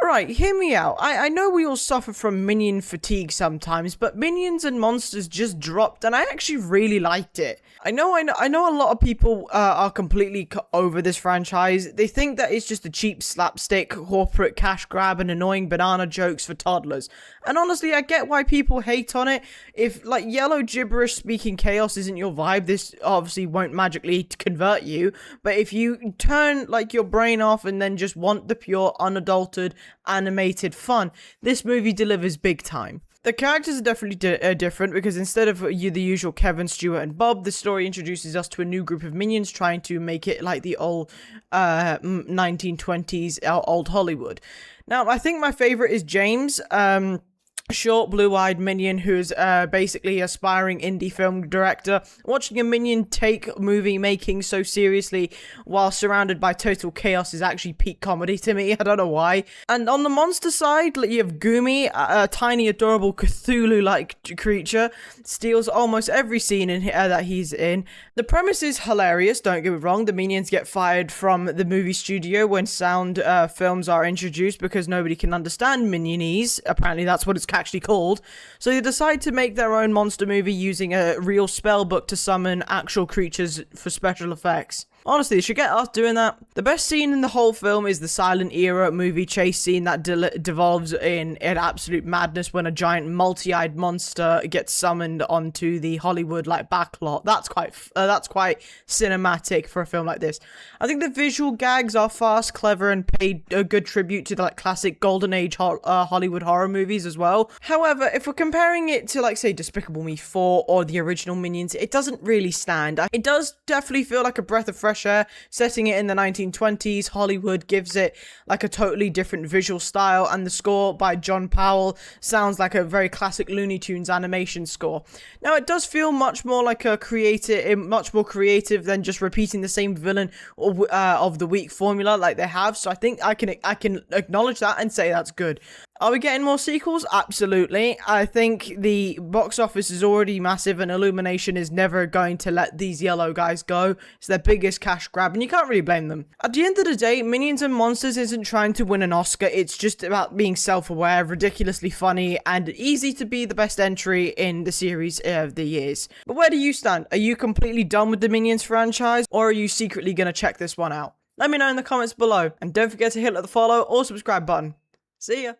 Alright, hear me out. I know we all suffer from minion fatigue sometimes, but Minions and Monsters just dropped and I actually really liked it. I know a lot of people are completely over this franchise. They think that it's just a cheap slapstick, corporate cash grab and annoying banana jokes for toddlers. And honestly, I get why people hate on it. If, like, yellow gibberish speaking chaos isn't your vibe, this obviously won't magically convert you. But if you turn, like, your brain off and then just want the pure, unadulterated, animated fun, this movie delivers big time. The characters are definitely different because instead of the usual Kevin, Stuart, and Bob, the story introduces us to a new group of minions trying to make it like the old 1920s old Hollywood. Now, I think my favorite is James. Short, blue-eyed minion who's basically aspiring indie film director. Watching a minion take movie making so seriously while surrounded by total chaos is actually peak comedy to me. I don't know why. And on the monster side, you have Goomy, a tiny, adorable Cthulhu-like creature, steals almost every scene that he's in. The premise is hilarious, don't get me wrong. The minions get fired from the movie studio when sound films are introduced because nobody can understand minionese. Apparently that's what it's actually called. So they decide to make their own monster movie using a real spell book to summon actual creatures for special effects. Honestly, they should get us doing that. The best scene in the whole film is the silent era movie chase scene that devolves in absolute madness when a giant multi-eyed monster gets summoned onto the Hollywood backlot. That's quite cinematic for a film like this. I think the visual gags are fast, clever, and paid a good tribute to the classic golden age Hollywood horror movies as well. However, if we're comparing it to say Despicable Me 4 or the original Minions, it doesn't really stand. It does definitely feel like a breath of fresh air. Setting it in the 1920s, Hollywood gives it a totally different visual style, and the score by John Powell sounds like a very classic Looney Tunes animation score. Now, it does feel much more like much more creative than just repeating the same villain of the week formula like they have. So I think I can acknowledge that and say that's good. Are we getting more sequels? Absolutely. I think the box office is already massive and Illumination is never going to let these yellow guys go. It's their biggest cash grab and you can't really blame them. At the end of the day, Minions and Monsters isn't trying to win an Oscar. It's just about being self-aware, ridiculously funny, and easy to be the best entry in the series of the years. But where do you stand? Are you completely done with the Minions franchise, or are you secretly going to check this one out? Let me know in the comments below. And don't forget to hit the follow or subscribe button. See ya!